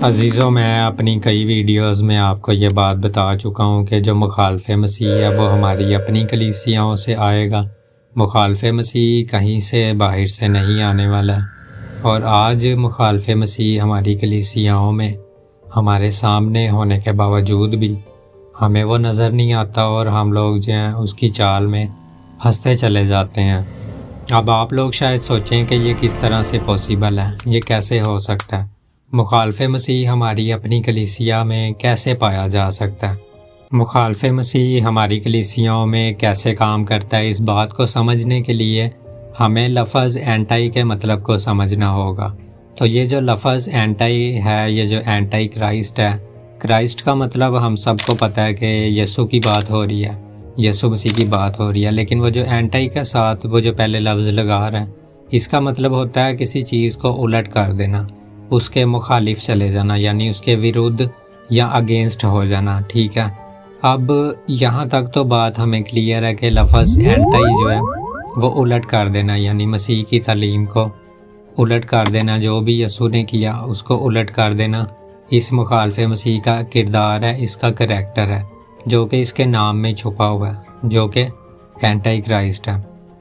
عزیزوں، میں اپنی کئی ویڈیوز میں آپ کو یہ بات بتا چکا ہوں کہ جو مخالف مسیح ہے وہ ہماری اپنی کلیسیاؤں سے آئے گا۔ مخالف مسیح کہیں سے باہر سے نہیں آنے والا ہے، اور آج مخالف مسیح ہماری کلیسیاؤں میں ہمارے سامنے ہونے کے باوجود بھی ہمیں وہ نظر نہیں آتا، اور ہم لوگ جو ہیں اس کی چال میں پھنستے چلے جاتے ہیں۔ اب آپ لوگ شاید سوچیں کہ یہ کس طرح سے پاسیبل ہے، یہ کیسے ہو سکتا ہے؟ مخالف مسیح ہماری اپنی کلیسیا میں کیسے پایا جا سکتا ہے؟ مخالف مسیح ہماری کلیسیاؤں میں کیسے کام کرتا ہے؟ اس بات کو سمجھنے کے لیے ہمیں لفظ اینٹائی کے مطلب کو سمجھنا ہوگا۔ تو یہ جو لفظ اینٹائی ہے، یہ جو اینٹائی کرائسٹ ہے، کرائسٹ کا مطلب ہم سب کو پتہ ہے کہ یسوع کی بات ہو رہی ہے، یسوع مسیح کی بات ہو رہی ہے، لیکن وہ جو اینٹائی کے ساتھ وہ جو پہلے لفظ لگا رہے ہیں، اس کا مطلب ہوتا ہے کسی چیز کو الٹ کر دینا، اس کے مخالف چلے جانا، یعنی اس کے ورودھ یا اگینسٹ ہو جانا، ٹھیک ہے؟ اب یہاں تک تو بات ہمیں کلیئر ہے کہ لفظ اینٹائی جو ہے وہ الٹ کر دینا، یعنی مسیح کی تعلیم کو الٹ کر دینا، جو بھی یسوع نے کیا اس کو الٹ کر دینا، اس مخالف مسیح کا کردار ہے، اس کا کریکٹر ہے، جو کہ اس کے نام میں چھپا ہوا ہے، جو کہ اینٹائی کرائسٹ ہے۔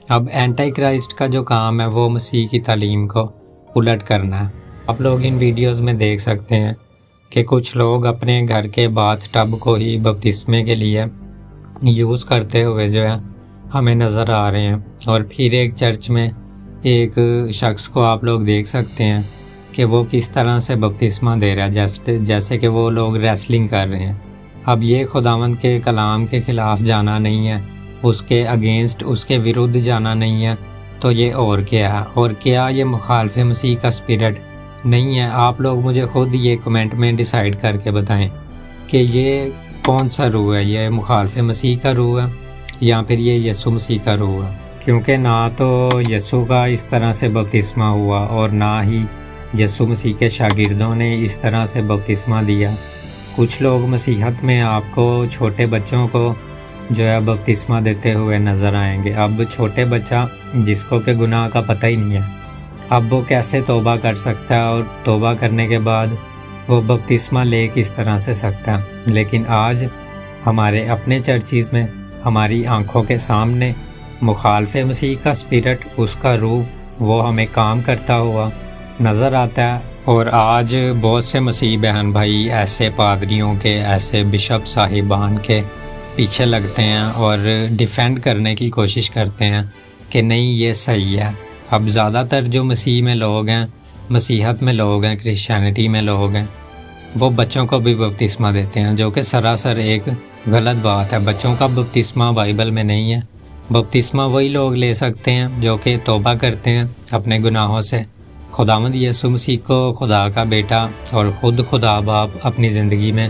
اب اینٹائی کرائسٹ کا جو کام ہے وہ مسیح کی تعلیم کو الٹ کرنا ہے۔ آپ لوگ ان ویڈیوز میں دیکھ سکتے ہیں کہ کچھ لوگ اپنے گھر کے باتھ ٹب کو ہی بپتسمے کے لیے یوز کرتے ہوئے جو ہے ہمیں نظر آ رہے ہیں، اور پھر ایک چرچ میں ایک شخص کو آپ لوگ دیکھ سکتے ہیں کہ وہ کس طرح سے بپتسمہ دے رہا ہے، جیسے کہ وہ لوگ ریسلنگ کر رہے ہیں۔ اب یہ خداوند کے کلام کے خلاف جانا نہیں ہے، اس کے اگینسٹ، اس کے ورودھ جانا نہیں ہے، تو یہ اور کیا ہے؟ اور کیا یہ مخالف مسیح کا اسپرٹ نہیں ہے؟ آپ لوگ مجھے خود یہ کمنٹ میں ڈیسائیڈ کر کے بتائیں کہ یہ کون سا روح ہے، یہ مخالف مسیح کا روح ہے یا پھر یہ یسوع مسیح کا روح ہے؟ کیونکہ نہ تو یسوع کا اس طرح سے بپتسمہ ہوا، اور نہ ہی یسوع مسیح کے شاگردوں نے اس طرح سے بپتسمہ دیا۔ کچھ لوگ مسیحت میں آپ کو چھوٹے بچوں کو جو ہے بپتسمہ دیتے ہوئے نظر آئیں گے۔ اب چھوٹے بچہ جس کو کہ گناہ کا پتہ ہی نہیں ہے، اب وہ کیسے توبہ کر سکتا ہے، اور توبہ کرنے کے بعد وہ بپتسمہ لے کس طرح سے سکتا ہے؟ لیکن آج ہمارے اپنے چرچز میں ہماری آنکھوں کے سامنے مخالف مسیح کا اسپرٹ، اس کا روح، وہ ہمیں کام کرتا ہوا نظر آتا ہے۔ اور آج بہت سے مسیح بہن بھائی ایسے پادریوں کے، ایسے بشپ صاحبان کے پیچھے لگتے ہیں اور ڈیفینڈ کرنے کی کوشش کرتے ہیں کہ نہیں یہ صحیح ہے۔ اب زیادہ تر جو مسیح میں لوگ ہیں، مسیحت میں لوگ ہیں، کرسچینٹی میں لوگ ہیں، وہ بچوں کو بھی بپتسمہ دیتے ہیں، جو کہ سراسر ایک غلط بات ہے۔ بچوں کا بپتسمہ بائبل میں نہیں ہے۔ بپتسمہ وہی لوگ لے سکتے ہیں جو کہ توبہ کرتے ہیں اپنے گناہوں سے، خداوند یسوع مسیح کو خدا کا بیٹا اور خود خدا باپ اپنی زندگی میں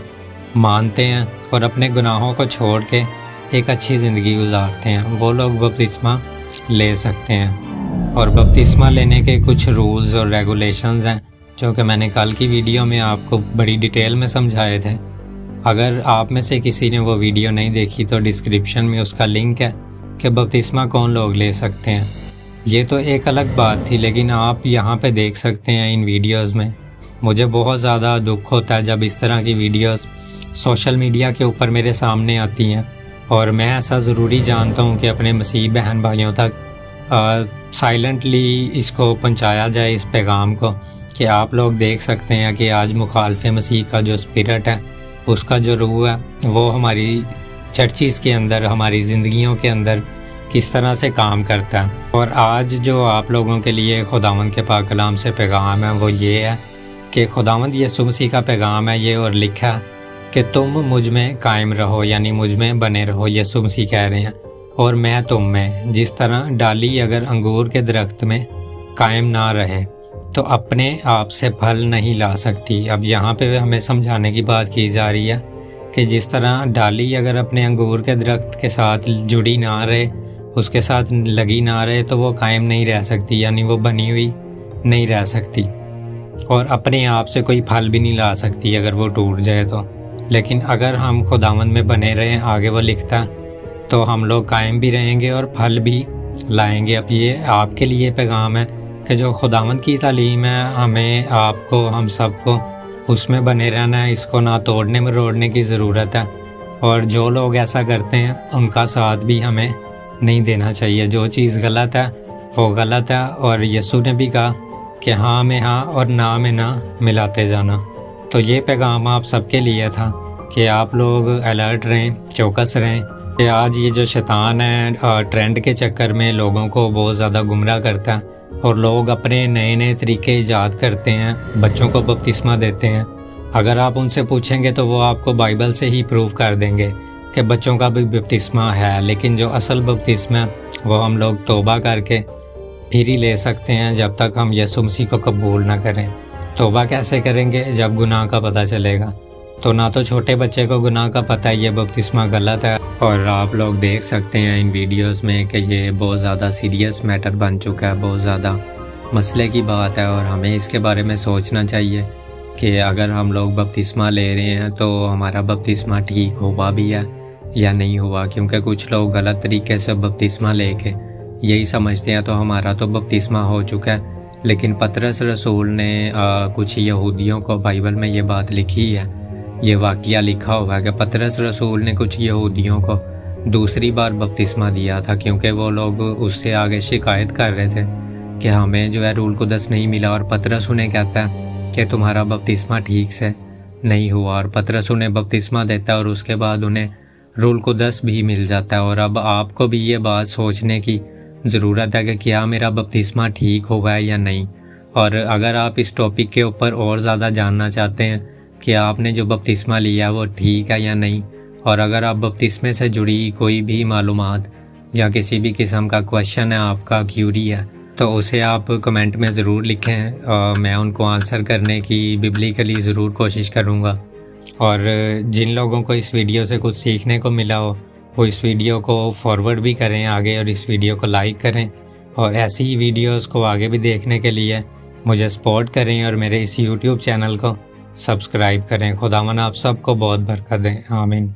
مانتے ہیں، اور اپنے گناہوں کو چھوڑ کے ایک اچھی زندگی گزارتے ہیں، وہ لوگ بپتسمہ لے سکتے ہیں۔ اور بپتسمہ لینے کے کچھ رولز اور ریگولیشنز ہیں جو کہ میں نے کل کی ویڈیو میں آپ کو بڑی ڈیٹیل میں سمجھائے تھے۔ اگر آپ میں سے کسی نے وہ ویڈیو نہیں دیکھی تو ڈسکرپشن میں اس کا لنک ہے کہ بپتسمہ کون لوگ لے سکتے ہیں۔ یہ تو ایک الگ بات تھی، لیکن آپ یہاں پہ دیکھ سکتے ہیں ان ویڈیوز میں مجھے بہت زیادہ دکھ ہوتا ہے جب اس طرح کی ویڈیوز سوشل میڈیا کے اوپر میرے سامنے آتی ہیں، اور میں ایسا ضروری جانتا ہوں کہ اپنے مسیح بہن بھائیوں تک سائلنٹلی اس کو پہنچایا جائے، اس پیغام کو، کہ آپ لوگ دیکھ سکتے ہیں کہ آج مخالف مسیح کا جو اسپرٹ ہے، اس کا جو روح ہے، وہ ہماری چرچز کے اندر، ہماری زندگیوں کے اندر کس طرح سے کام کرتا ہے۔ اور آج جو آپ لوگوں کے لیے خداوند کے پاک کلام سے پیغام ہے وہ یہ ہے کہ خداوند یسوع مسیح کا پیغام ہے یہ، اور لکھا کہ تم مجھ میں قائم رہو، یعنی مجھ میں بنے رہو، یسوع مسیح کہہ رہے ہیں، اور میں تم میں۔ جس طرح ڈالی اگر انگور کے درخت میں قائم نہ رہے تو اپنے آپ سے پھل نہیں لا سکتی۔ اب یہاں پہ ہمیں سمجھانے کی بات کی جا رہی ہے کہ جس طرح ڈالی اگر اپنے انگور کے درخت کے ساتھ جڑی نہ رہے، اس کے ساتھ لگی نہ رہے، تو وہ قائم نہیں رہ سکتی، یعنی وہ بنی ہوئی نہیں رہ سکتی، اور اپنے آپ سے کوئی پھل بھی نہیں لا سکتی اگر وہ ٹوٹ جائے تو۔ لیکن اگر ہم خداوند میں بنے رہیں، آگے وہ لکھتا، تو ہم لوگ قائم بھی رہیں گے اور پھل بھی لائیں گے۔ اب یہ آپ کے لیے پیغام ہے کہ جو خداوند کی تعلیم ہے، ہمیں، آپ کو، ہم سب کو اس میں بنے رہنا ہے، اس کو نہ توڑنے مروڑنے کی ضرورت ہے۔ اور جو لوگ ایسا کرتے ہیں ان کا ساتھ بھی ہمیں نہیں دینا چاہیے۔ جو چیز غلط ہے وہ غلط ہے، اور یسوع نے بھی کہا کہ ہاں میں ہاں اور نہ میں نہ ملاتے جانا۔ تو یہ پیغام آپ سب کے لیے تھا کہ آپ لوگ الرٹ رہیں، چوکس رہیں، کہ آج یہ جو شیطان ہے ٹرینڈ کے چکر میں لوگوں کو بہت زیادہ گمراہ کرتا ہے، اور لوگ اپنے نئے نئے طریقے ایجاد کرتے ہیں، بچوں کو بپتسمہ دیتے ہیں۔ اگر آپ ان سے پوچھیں گے تو وہ آپ کو بائبل سے ہی پروف کر دیں گے کہ بچوں کا بھی بپتسمہ ہے، لیکن جو اصل بپتسمہ ہے وہ ہم لوگ توبہ کر کے پھر ہی لے سکتے ہیں، جب تک ہم یسوع مسیح کو قبول نہ کریں۔ توبہ کیسے کریں گے؟ جب گناہ کا پتہ چلے گا۔ تو نہ تو چھوٹے بچے کو گناہ کا پتہ ہے، یہ بپتسمہ غلط ہے، اور آپ لوگ دیکھ سکتے ہیں ان ویڈیوز میں کہ یہ بہت زیادہ سیریس میٹر بن چکا ہے، بہت زیادہ مسئلے کی بات ہے، اور ہمیں اس کے بارے میں سوچنا چاہیے کہ اگر ہم لوگ بپتسمہ لے رہے ہیں تو ہمارا بپتسمہ ٹھیک ہوا بھی ہے یا نہیں ہوا، کیونکہ کچھ لوگ غلط طریقے سے بپتسمہ لے کے یہی سمجھتے ہیں تو ہمارا تو بپتسمہ ہو چکا ہے۔ لیکن پطرس رسول نے کچھ یہودیوں کو بائبل میں یہ بات لکھی ہے، یہ واقعہ لکھا ہوا ہے کہ پطرس رسول نے کچھ یہودیوں کو دوسری بار بپتسمہ دیا تھا، کیونکہ وہ لوگ اس سے آگے شکایت کر رہے تھے کہ ہمیں جو ہے رول قدس نہیں ملا، اور پطرس انہیں کہتا ہے کہ تمہارا بپتسمہ ٹھیک سے نہیں ہوا، اور پطرس انہیں بپتسمہ دیتا ہے اور اس کے بعد انہیں رول قدس بھی مل جاتا ہے۔ اور اب آپ کو بھی یہ بات سوچنے کی ضرورت ہے کہ کیا میرا بپتسمہ ٹھیک ہوا ہے یا نہیں۔ اور اگر آپ اس ٹاپک کے اوپر اور زیادہ جاننا چاہتے ہیں کہ آپ نے جو بپتسمہ لیا وہ ٹھیک ہے یا نہیں، اور اگر آپ بپتسمے سے جڑی کوئی بھی معلومات یا کسی بھی قسم کا کویشچن ہے، آپ کا کیوری ہے، تو اسے آپ کمنٹ میں ضرور لکھیں، میں ان کو آنسر کرنے کی ببلیکلی ضرور کوشش کروں گا۔ اور جن لوگوں کو اس ویڈیو سے کچھ سیکھنے کو ملا ہو وہ اس ویڈیو کو فارورڈ بھی کریں آگے، اور اس ویڈیو کو لائک کریں، اور ایسی ہی ویڈیوز کو آگے بھی دیکھنے کے لیے مجھے سپورٹ کریں، اور میرے اس یوٹیوب چینل کو سبسکرائب کریں۔ خداوند آپ سب کو بہت برکت دیں، آمین۔